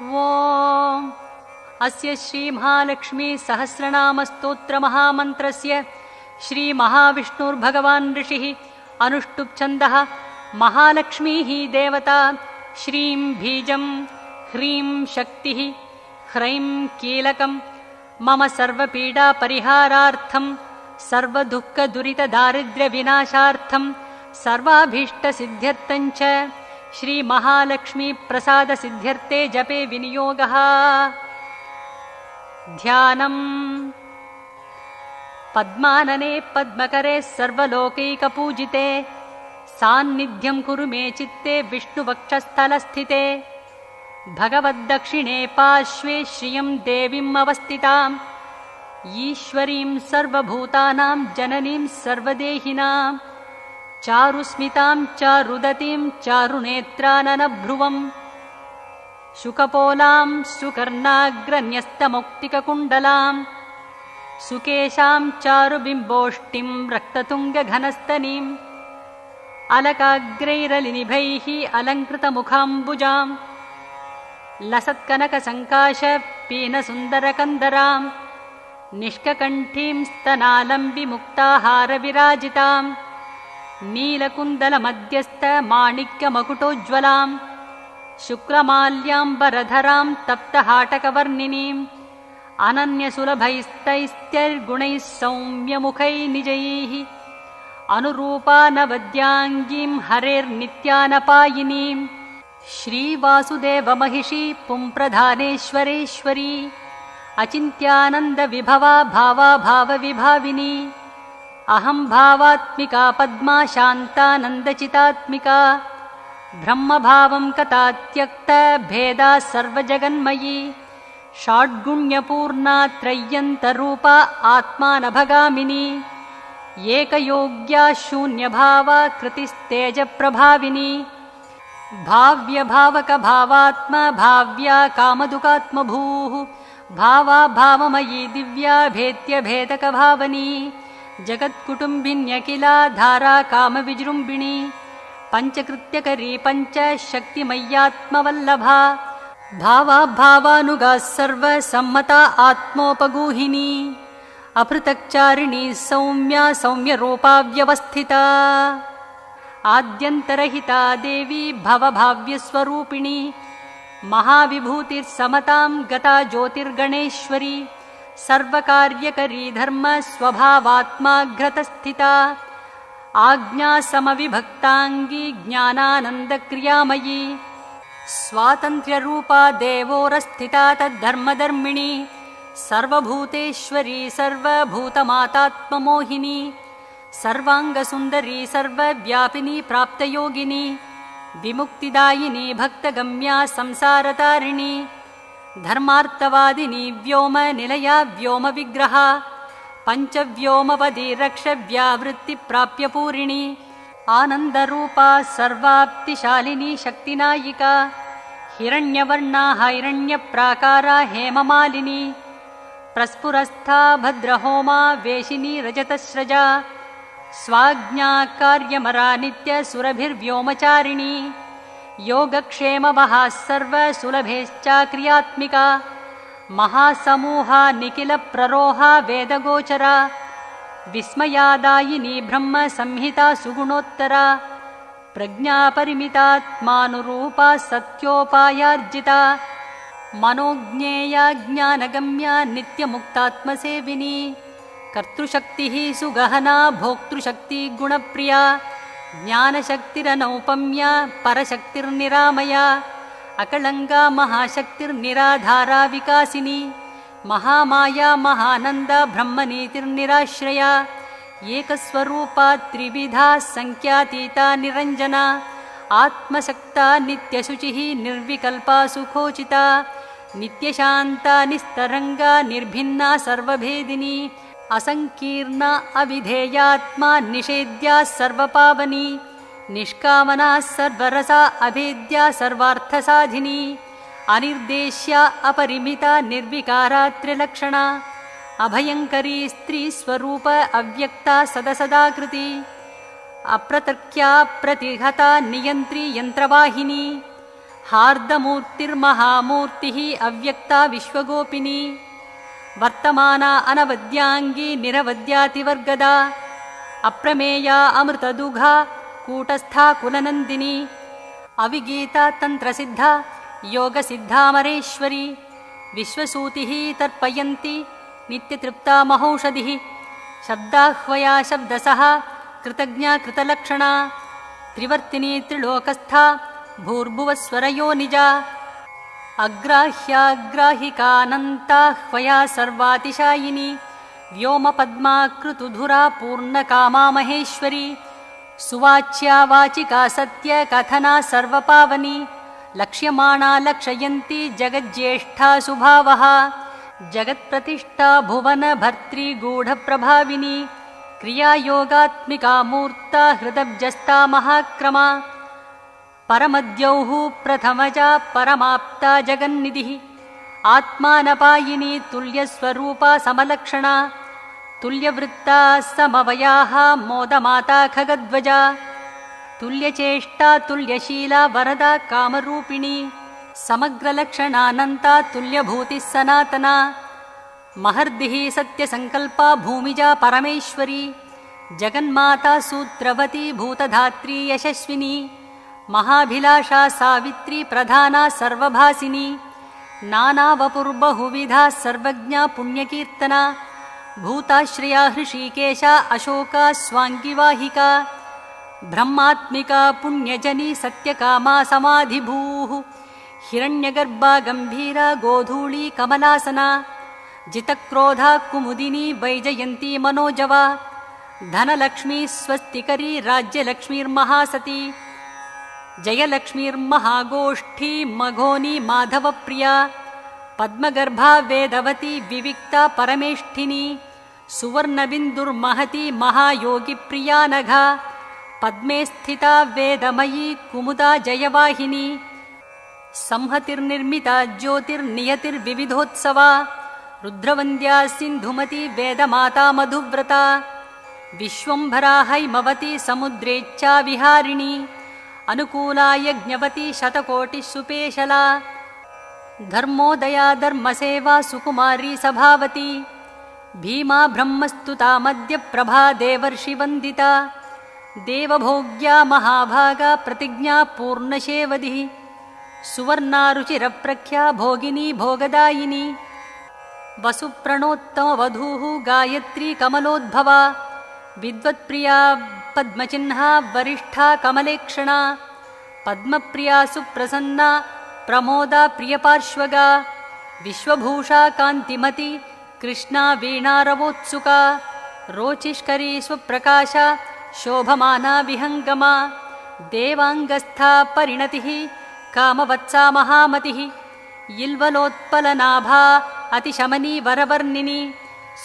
ॐ अस्य श्रीमहालक्ष्मी सहस्रनामस्तोत्रमहामन्त्रस्य श्रीमहाविष्णुर्भगवान् ऋषिः अनुष्टुप् छन्दः महालक्ष्मीः देवता श्रीं बीजं ह्रीं शक्तिः ह्रैं कीलकं मम सर्वपीडापरिहारार्थं सर्वदुःखदुरितदारिद्र्यविनाशार्थं सर्वाभीष्टसिद्ध्यर्थं च श्रीमहालक्ष्मीप्रसादसिद्ध्यर्थे जपे विनियोगः। ध्यानम् पद्मानने पद्मकरे सर्वलोकैकपूजिते सान्निध्यं कुरु मे चित्ते विष्णुवक्षस्थलस्थिते भगवद्दक्षिणे पार्श्वे श्रियं देवीम् अवस्थिताम् ईश्वरीं सर्वभूतानां जननीं सर्वदेहिनां चारुस्मितां चारुदतीं चारुनेत्राननभ्रुवं शुकपोलां सुकर्णाग्रन्यस्तमौक्तिककुण्डलां सुकेशां चारुबिम्बोष्टिं रक्ततुङ्गघनस्तनीं अलकाग्रैरलिनिभैः अलङ्कृतमुखाम्बुजां लसत्कनकसङ्काशपीनसुन्दरकन्दरां निष्ककण्ठीं स्तनालम्बिमुक्ताहारविराजितां नीलकुन्दलमध्यस्थमाणिक्यमकुटोज्ज्वलां शुक्लमाल्याम्बरधरां तप्तहाटकवर्णिनीम् अनन्यसुलभैस्तैस्त्यैर्गुणैः सौम्यमुखैः निजैः अनुरूपानवद्याङ्गीं हरेर्नित्यानपायिनीं श्रीवासुदेवमहिषी पुंप्रधानेश्वरेश्वरी अचिन्त्यानन्दविभवा भावा भावविभाविनी अहं भावात्मिका पद्मा शान्तानन्दचितात्मिका ब्रह्मभावं कथात्यक्त भेदा सर्वजगन्मयी षड्गुण्यपूर्णा त्रय्यन्तरूपा आत्मानभगामिनी एकयोग्या शून्यभावा कृतिस्तेजप्रभाविनी भाव्यभावकभावात्मा भाव्या कामदुकात्मभूः भावा भावमयी दिव्या भेद्यभेदकभावनी जगत्कुटुम्बिन्यखिला धारा कामविजृम्भिणी पञ्चकृत्यकरी पञ्चशक्तिमय्यात्मवल्लभा भावा भावानुगा सर्वसम्मता आत्मोपगूहिनी अपृथक्चारिणी सौम्या सौम्यरूपा व्यवस्थिता आद्यन्तरहिता देवी भवभाव्यस्वरूपिणी महाविभूतिर्समतां गता ज्योतिर्गणेश्वरी सर्वकार्यकरी धर्मस्वभावात्माग्रतस्थिता आज्ञासमविभक्ताङ्गी ज्ञानानन्दक्रियामयी स्वातन्त्र्यरूपा देवोरस्थिता तद्धर्मधर्मिणी सर्वभूतेश्वरी सर्वभूतमातात्ममोहिनी सर्वाङ्गसुन्दरी सर्वव्यापिनी प्राप्तयोगिनी विमुक्तिदायिनी भक्तगम्या संसारतारिणी धर्मार्थवादिनी व्योमनिलया व्योमविग्रहा पञ्चव्योमपदी रक्षव्यावृत्तिप्राप्यपूरिणी आनन्दरूपा सर्वाप्तिशालिनी शक्तिनायिका हिरण्यवर्णा हिरण्यप्राकारा हेममालिनी प्रस्फुरस्था भद्रहोमा वेशिनी रजतस्रजा स्वाज्ञा कार्यमरा नित्यसुरभिर्व्योमचारिणी योगक्षेमवहा सर्वसुलभेश्चाक्रियात्मिका महासमूहा निखिलप्ररोहा वेदगोचरा विस्मयादायिनी ब्रह्मसंहिता सुगुणोत्तरा प्रज्ञापरिमितात्मानुरूपा सत्योपायार्जिता मनोज्ञेया ज्ञानगम्या नित्यमुक्तात्मसेविनी कर्तृशक्तिः सुगहना भोक्तृशक्ति गुणप्रिया ज्ञानशक्तिरनौपम्या परशक्तिर्निरामया अकलङ्गा महाशक्तिर्निराधारा विकासिनी महामाया महानन्दा ब्रह्मनीतिर्निराश्रया एकस्वरूपा त्रिविधा संख्यातीता निरञ्जना आत्मशक्ता नित्यशुचिः निर्विकल्पा सुखोचिता नित्यशान्ता निस्तरङ्गा निर्भिन्ना सर्वभेदिनी असंकीर्णा अविधेयात्मा निषेद्या सर्वपावनी निष्कामना सर्वरसा अभेद्या सर्वार्थसाधिनी अनिर्देश्या अपरिमिता निर्विकारा त्रिलक्षणा अभयंकरी स्त्री स्वरूप अव्यक्ता सदसदाकृति अप्रतर्क्या प्रतिहता नियंत्री यंत्रवाहिनी हार्दमूर्तिर्महामूर्तिः अव्यक्ता विश्वगोपिनी वर्तमाना अनवद्यांगी निरवद्यातिवर्गदा अप्रमेया अमृतदुघा कूटस्था कुलनन्दिनी अविगीता तन्त्रसिद्धा योगसिद्धामरेश्वरी विश्वसूतिः तर्पयन्ती नित्यतृप्ता महौषधिः शब्दाह्वया शब्दसः कृतज्ञा कृतलक्षणा त्रिवर्तिनी त्रिलोकस्था भूर्भुवस्वरयो निजा अग्राह्याग्राहिकानन्ताह्वया सर्वातिशायिनी व्योमपद्माकृतुधुरा पूर्णकामा महेश्वरी सुवाच्या वाचिका सत्य कथना सर्वपावनी लक्ष्यमाणा लक्षयन्ती जगज्येष्ठा सुभावः जगत्प्रतिष्ठा भुवन भर्त्री गूढप्रभाविनी क्रियायोगात्मिका मूर्ता हृदब्जस्ता महाक्रमा परमद्यौः प्रथमजा परमाप्ता जगन्निधिः आत्मानपायिनी तुल्यस्वरूपा समलक्षणा तुल्यवृत्ता समवयाः मोदमाता खगध्वजा तुल्यचेष्टा तुल्यशीला वरदा कामरूपिणी समग्रलक्षणानन्ता तुल्यभूतिः सनातना महर्दिः सत्यसङ्कल्पा भूमिजा परमेश्वरी जगन्माता सूत्रवती भूतधात्री यशस्विनी महाभिलाषा सावित्री प्रधाना सर्वभासिनी नानावपुर्बहुविधा सर्वज्ञा पुण्यकीर्तना भूताश्रया हृषीकेशा अशोका स्वाङ्गिवाहिका ब्रह्मात्मिका पुण्यजनी सत्यकामा समाधिभूः हिरण्यगर्भा गम्भीरा गोधूली कमलासना जितक्रोधा कुमुदिनी वैजयन्ती मनोजवा धनलक्ष्मी स्वस्तिकरी राज्यलक्ष्मीर्महासती जयलक्ष्मीर्महागोष्ठी मघोनी माधवप्रिया पद्मगर्भा वेदवती विविक्ता परमेष्ठिनी सुवर्णबिन्दुर्महती महायोगिप्रिया नघा पद्मे स्थिता वेदमयी कुमुदा जयवाहिनी संहतिर्निर्मिता ज्योतिर्नियतिर्विविधोत्सवा रुद्रवन्द्या सिन्धुमती वेदमाता मधुव्रता विश्वम्भरा हैमवती समुद्रेच्छा विहारिणी अनुकूला यज्ञवती शतकोटिसुपेशला धर्मोदया धर्मसेवा सुकुमारी सभावती भीमा ब्रह्मस्तुता मध्यप्रभा देवर्षिवन्दिता देवभोग्या महाभागा प्रतिज्ञा पूर्णशेवधिः सुवर्णारुचिरप्रख्या भोगिनी भोगदायिनी वसुप्रणोत्तमवधूः गायत्री कमलोद्भवा विद्वत्प्रिया पद्मचिह्ना वरिष्ठा कमलेक्षणा पद्मप्रिया सुप्रसन्ना प्रमोदा प्रियपार्श्वगा विश्वभूषा कान्तिमती कृष्णा वीणारवोत्सुका रोचिष्करी स्वप्रकाशा शोभमाना विहङ्गमा देवाङ्गस्था परिणतिः कामवत्सा महामतिः इल्वलोत्पलनाभा अतिशमनी वरवर्णिनी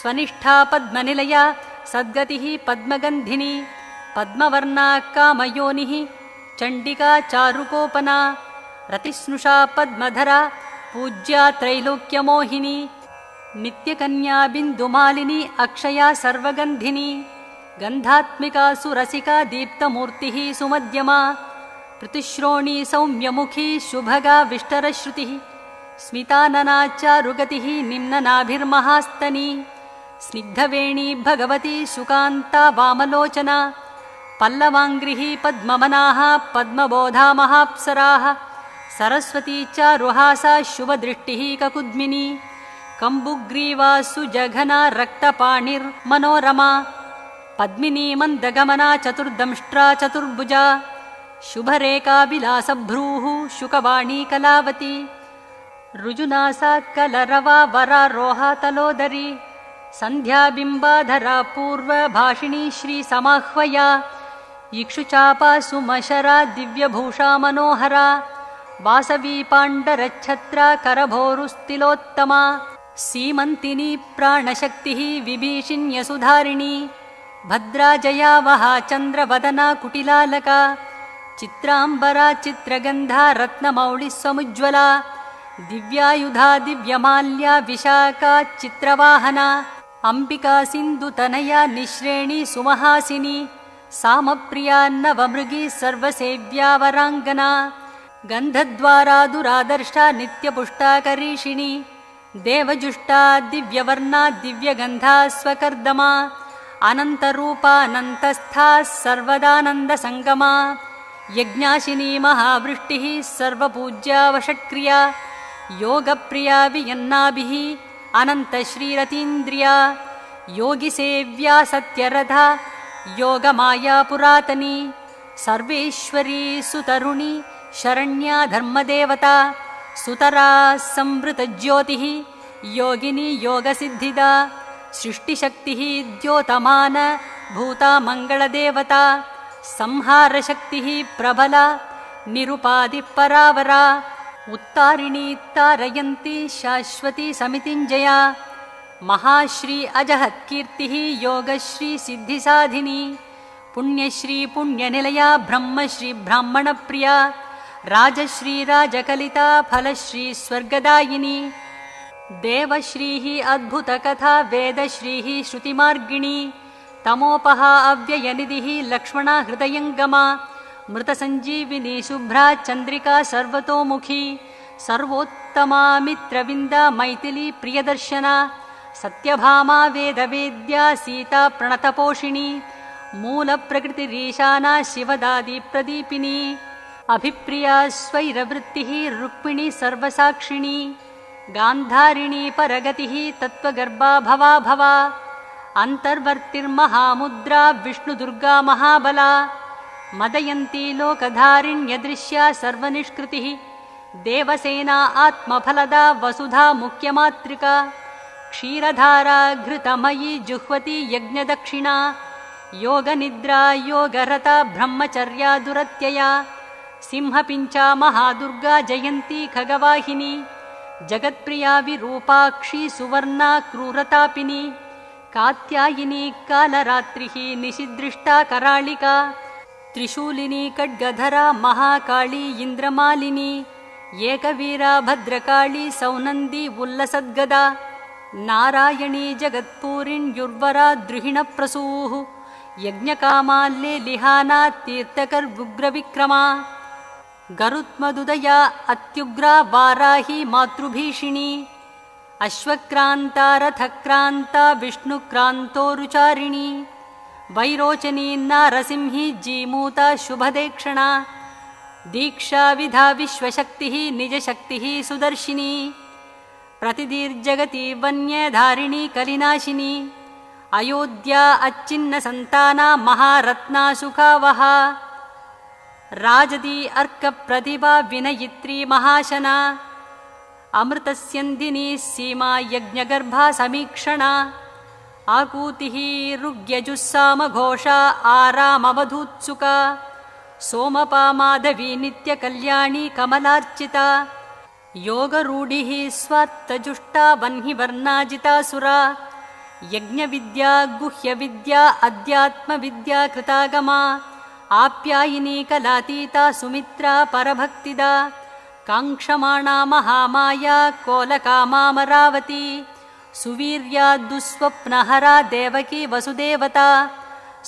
स्वनिष्ठा पद्मनिलया सद्गतिः पद्मगन्धिनी पद्मवर्णा कामयोनिः चण्डिका चारुकोपना रतिस्नुषा पद्मधरा पूज्या त्रैलोक्यमोहिनी नित्यकन्या बिन्दुमालिनी अक्षया सर्वगन्धिनी गन्धात्मिका सुरसिका दीप्तमूर्तिः सुमध्यमा प्रतिश्रोणी सौम्यमुखी शुभगा विष्टरश्रुतिः स्मितानना चारुगतिः निम्ननाभिर्महास्तनी स्निग्धवेणी भगवती सुकान्ता वामलोचना पल्लवाङ्घ्रिः पद्ममनाः पद्मबोधा महाप्सराः सरस्वती चारुहासा शुभदृष्टिः ककुद्मिनी कम्बुग्रीवा सुजघना रक्तपाणिर्मनोरमा पद्मिनी मन्दगमना चतुर्दंष्ट्रा चतुर्भुजा शुभरेखाविलासभ्रूः शुकवाणी कलावती ऋजुनासा कलरवा वरारोहा तलोदरी सन्ध्याबिम्बाधरा पूर्वभाषिणी श्रीसमाह्वया इक्षुचापा सुमशरा दिव्यभूषा मनोहरा वासवी पाण्डरच्छत्रा करभोरुस्तिलोत्तमा सीमन्तिनी प्राणशक्तिः विभीषिण्यसुधारिणी भद्रा जया वहा चन्द्रवदना कुटिलालका चित्राम्बरा चित्रगन्धा रत्नमौलिस्वमुज्ज्वला दिव्यायुधा दिव्यमाल्या विशाखा चित्रवाहना अंबिका सिन्धुतनया निःश्रेणी सुमहासिनी सामप्रिया नवमृगी सर्वसेव्या वराङ्गना गन्धद्वारा दुरादर्शा नित्यपुष्टा करीषिणी देवजुष्टा दिव्यवर्णा दिव्यगन्धा स्वकर्दमा अनन्तरूपानन्तस्था सर्वदानन्दसङ्गमा यज्ञाशिनी महावृष्टिः सर्वपूज्या वषट्क्रिया योगप्रिया वियन्नाभिः अनन्तश्रीरतीन्द्रिया योगिसेव्या सत्यरथा योगमाया पुरातनी सर्वेश्वरी सुतरुणी शरण्या धर्मदेवता सुतरा संवृतज्योतिः योगिनी योगसिद्धिदा सृष्टिशक्तिः द्योतमान भूता मङ्गलदेवता संहारशक्तिः प्रबला निरुपाधिपरावरा उत्तारिणी तारयन्ती शाश्वती समितिञ्जया महाश्री अजहत्कीर्तिः योगश्री सिद्धिसाधिनी पुण्यश्री पुण्यनिलया ब्रह्मश्री ब्राह्मणप्रिया राजश्री राजकलिता फलश्री स्वर्गदायिनी देवश्रीः अद्भुतकथा वेदश्रीः श्रुतिमार्गिणी तमोपहा अव्ययनिधिः लक्ष्मणा हृदयङ्गमा मृतसञ्जीविनी शुभ्रा चन्द्रिका सर्वतोमुखी सर्वोत्तमा मित्रविन्दा मैथिली प्रियदर्शना सत्यभामा वेदवेद्या सीता प्रणतपोषिणी मूलप्रकृतिरीशाना शिवदादिप्रदीपिनी अभिप्रिया स्वैरवृत्तिः रुक्मिणी सर्वसाक्षिणी गान्धारिणी परगतिः तत्त्वगर्भा भवा भवा अन्तर्वर्तिर्महामुद्रा विष्णुदुर्गा महाबला मदयन्ती लोकधारिण्यदृश्या सर्वनिष्कृतिः देवसेना आत्मफलदा वसुधा मुख्यमातृका क्षीरधारा घृतमयी जुह्वती यज्ञदक्षिणा योगनिद्रा योगरता ब्रह्मचर्या दुरत्यया सिंहपिञ्चा महादुर्गा जयन्ती खगवाहिनी जगत्प्रिया विरूपाक्षी सुवर्णा क्रूरतापिनी कात्यायिनी कालरात्रिः निशिदृष्टा कराळिका त्रिशूलिनी खड्गधरा महाकाली इन्द्रमालिनी एकवीरा भद्रकाली सौनन्दी उल्लसद्गदा नारायणी जगत्पूरिण्युर्वरा द्रुहिणप्रसूः यज्ञकामाल्लेलिहाना तीर्थकर्वुग्रविक्रमा गरुत्मदुदया अत्युग्रा वाराही मातृभीषिणी अश्वक्रान्ता रथक्रान्ता विष्णुक्रान्तोरुचारिणी वैरोचनी नारसिंही जीमूता शुभदेक्षणा दीक्षा विधा विश्वशक्तिः निजशक्तिः सुदर्शिनी प्रतिदीर्जगति वन्यधारिणी कलिनाशिनी अयोध्या अच्छिन्नसन्ताना महारत्ना सुखावहा राजदी अर्कप्रतिभा विनयित्री महाशना अमृतस्यन्दिनी सीमा यज्ञगर्भा समीक्षणा आकूतिः ऋग्यजुस्सामघोषा आरामवधूत्सुका सोमपा माधवी नित्यकल्याणी कमलार्चिता योगरूढिः स्वार्थजुष्टा वह्निवर्णाजितासुरा यज्ञविद्या गुह्यविद्या अध्यात्मविद्या कृतागमा आप्यायिनी कलातीता सुमित्रा परभक्तिदा काङ्क्षमाणा महामाया कोलकामामरावती सुवीर्या दुःस्वप्नहरा देवकी वसुदेवता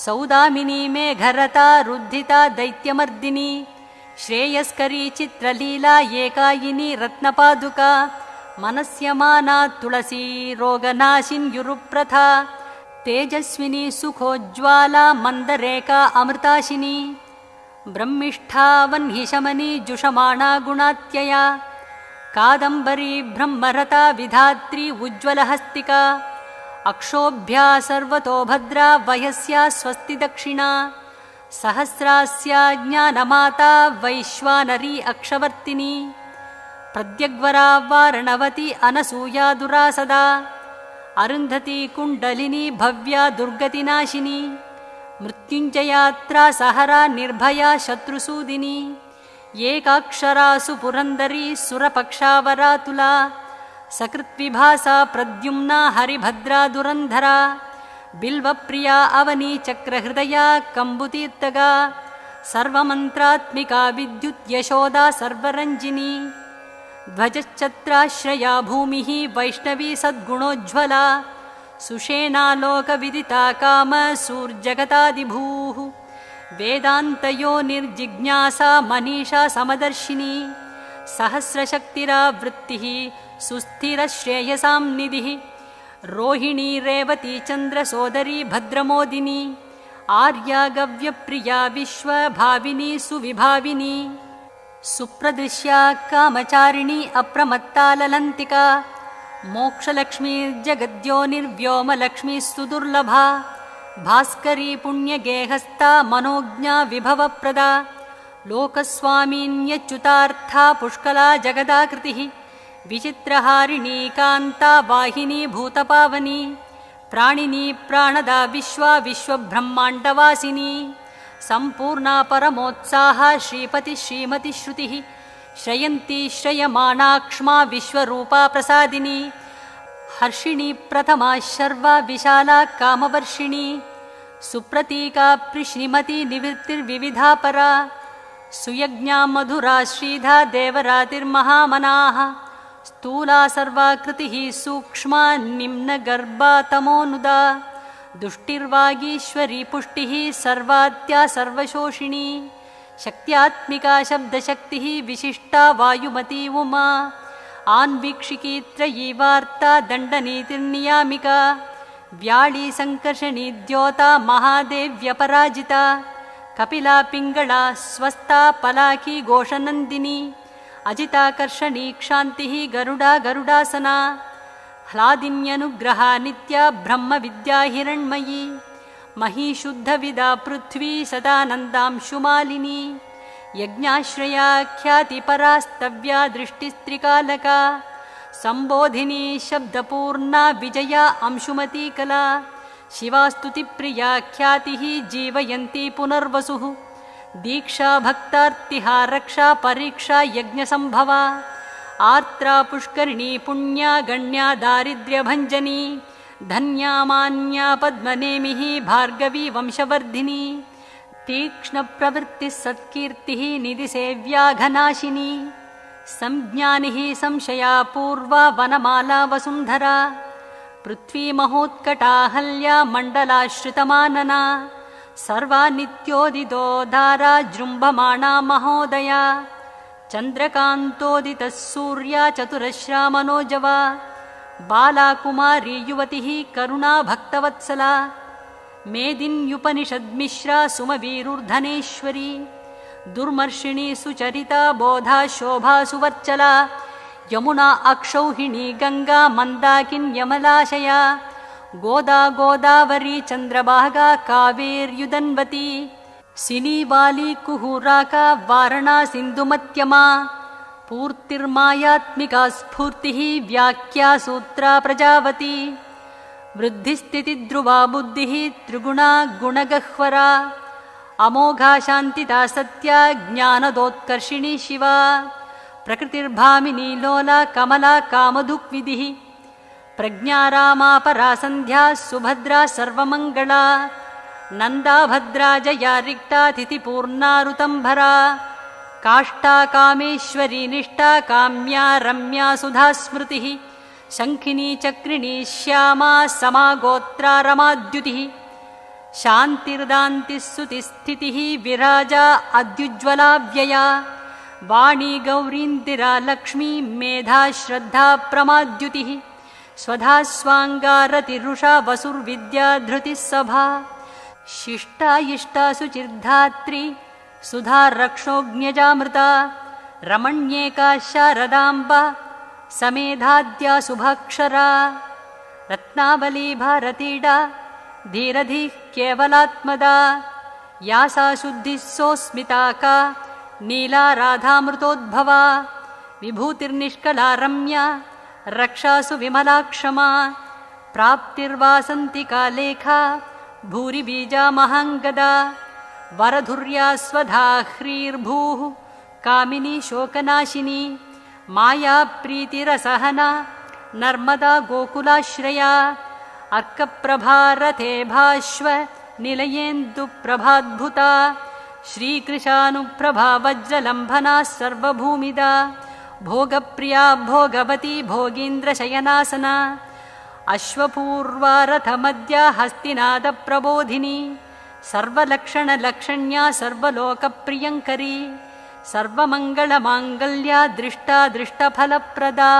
सौदामिनी मेघरता रुद्धिता दैत्यमर्दिनी श्रेयस्करी चित्रलीला एकायिनी रत्नपादुका मनस्यमाना तुलसी रोगनाशिन्युरुप्रथा तेजस्विनी सुखोज्ज्वाला मन्दरेका अमृताशिनी ब्रह्मिष्ठा वह्निशमनी जुषमाणा गुणात्यया कादम्बरी ब्रह्मरता विधात्री उज्ज्वलहस्तिका अक्षोभ्या सर्वतो भद्रा वयस्या स्वस्ति दक्षिणा सहस्रास्या ज्ञानमाता वैश्वानरी अक्षवर्तिनी प्रद्यग्वरा वारणवती अनसूया दुरासदा अरुन्धती कुण्डलिनी भव्या दुर्गतिनाशिनी मृत्युञ्जयात्रा सहरा निर्भया शत्रुसूदिनी एकाक्षरा सुपुरन्दरी सुरपक्षावरातुला सकृत्विभासा प्रद्युम्ना हरिभद्रा दुरन्धरा बिल्वप्रिया अवनी चक्रहृदया कम्बुतीर्थगा सर्वमन्त्रात्मिका विद्युत्यशोदा सर्वरञ्जिनी ध्वजश्चत्राश्रया भूमिः वैष्णवी सद्गुणोज्ज्वला सुषेणालोकविदिता कामसूर्जगतादिभूः वेदान्तयोनिर्जिज्ञासा मनीषा समदर्शिनी सहस्रशक्तिरावृत्तिः सुस्थिरश्रेयसां निधिः रोहिणी रेवती चन्द्रसोदरी भद्रमोदिनी आर्या गव्यप्रिया विश्वभाविनी सुविभाविनी सुप्रदृश्या कामचारिणी अप्रमत्ता ललन्तिका मोक्षलक्ष्मीर्जगद्योनिर्व्योमलक्ष्मीः सुदुर्लभा भास्करी पुण्यगेहस्ता मनोज्ञा विभवप्रदा लोकस्वामिन्यच्युतार्था पुष्कला जगदाकृतिः विचित्रहारिणी कान्ता वाहिनी भूतपावनी प्राणिनी प्राणदा विश्वा विश्वब्रह्माण्डवासिनी सम्पूर्णा परमोत्साहा श्रीपति श्रीमति श्रुतिः श्रयन्ती श्रयमाणाक्ष्मा विश्वरूपा प्रसादिनी हर्षिणी प्रथमा शर्वा विशाला कामवर्षिणी सुप्रतीका श्रीमती निवृत्तिर्विविधा परा सुयज्ञा मधुरा श्रीधा देवरातिर्महामनाः स्थूला सर्वाकृतिः सूक्ष्मा निम्नगर्भा तमोनुदा दुष्टिर्वागीश्वरी पुष्टिः सर्वाद्या सर्वशोषिणी शक्त्यात्मिका शब्दशक्तिः विशिष्टा वायुमती उमा आन्वीक्षिकी त्रयी वार्ता दण्डनीतिर्नियामिका व्याळी संकर्षणी द्योता महादेव्यपराजिता कपिला पिङ्गळा स्वस्था पलाकी घोषनन्दिनी अजिताकर्षणी क्षान्तिः गरुडा गरुडासना ह्लादिन्यनुग्रहा नित्या ब्रह्मविद्या हिरण्मयी महीशुद्धविदा पृथ्वी सदानन्दांशुमालिनी यज्ञाश्रया ख्यातिपरास्तव्या दृष्टिस्त्रिकालका सम्बोधिनी शब्दपूर्णा विजया अंशुमती कला शिवास्तुतिप्रिया ख्यातिः जीवयन्ती पुनर्वसुः दीक्षा भक्तार्तिहा रक्षा परीक्षा यज्ञसम्भवा आर्त्रा पुष्करिणी पुण्या गण्या दारिद्र्यभञ्जनी धन्या मान्या पद्मनेमिः भार्गवी वंशवर्धिनी तीक्ष्णप्रवृत्तिः सत्कीर्तिः निधिसेव्या घनाशिनी संज्ञानिः संशया पूर्वा वनमाला वसुन्धरा पृथ्वी महोत्कटाहल्या मण्डलाश्रितमानना सर्वा नित्योदितोदारा जृम्भमाणा महोदया चन्द्रकान्तोदितः सूर्या चतुरश्रा मनोजवा बाला कुमारी युवतिः करुणा भक्तवत्सला मेदिन्युपनिषद्मिश्रा सुमवीरुर्धनेश्वरी दुर्मर्षिणी सुचरिता बोधा शोभा सुवर्चला यमुना अक्षौहिणी गंगा मन्दाकिन्यमलाशया गोदा गोदावरी चन्द्रभागा कावेर्युदन्वती सिनीवाली कुहुराका वारणा सिन्धुमत्यमा पूर्तिर्मायात्मिका स्फूर्तिः व्याख्या सूत्रा प्रजावती वृद्धिस्थितिध्रुवा बुद्धिः त्रिगुणा गुणगह्वरा अमोघा शान्तिता सत्या ज्ञानदोत्कर्षिणी शिवा प्रकृतिर्भामिनी लोला कमला कामधुक्विधिः प्रज्ञा रामा परा सन्ध्या सुभद्रा सर्वमङ्गला नन्दा भद्रा जया रिक्ता तिथिपूर्णा ऋतम्भरा काष्ठा कामेश्वरी निष्ठा काम्या रम्या सुधा स्मृतिः शङ्खिनी चक्रिणी श्यामा समागोत्रा रमाद्युतिः शान्तिर्दान्तिः स्तुतिस्थितिः विराजा अद्युज्ज्वलाव्यया वाणी गौरीन्दिरा लक्ष्मी मेधा श्रद्धा प्रमाद्युतिः स्वधा स्वाङ्गारतिरुषा वसुर्विद्या धृतिः सभा शिष्टा इष्टा सुचिर्धात्री सुधा रक्षोज्ञजामृता रमण्येका शारदाम्बा समेधाद्या शुभाक्षरा रत्नावली भारतीडा धीरधिः केवलात्मदा या सा शुद्धिः सोऽस्मिता का नीला राधामृतोद्भवा विभूतिर्निष्कला रम्या रक्षासु विमलाक्षमा प्राप्तिर्वासन्तिका लेखा भूरि बीजा महाङ्गदा वरधुर्या स्वधा ह्रीर्भूः कामिनी शोकनाशिनी माया प्रीतिरसहना नर्मदा गोकुलाश्रया अर्कप्रभारथे भाश्व निलयेन्दुप्रभाद्भुता श्रीकृशानुप्रभा वज्रलम्भना सर्वभूमिदा भोगप्रिया भोगवती भोगीन्द्रशयनासना अश्वपूर्वा रथमद्या हस्तिनादप्रबोधिनी सर्वलक्षणलक्षण्या सर्वलोकप्रियङ्करी सर्वमङ्गलमाङ्गल्या दृष्टा दृष्टफलप्रदा।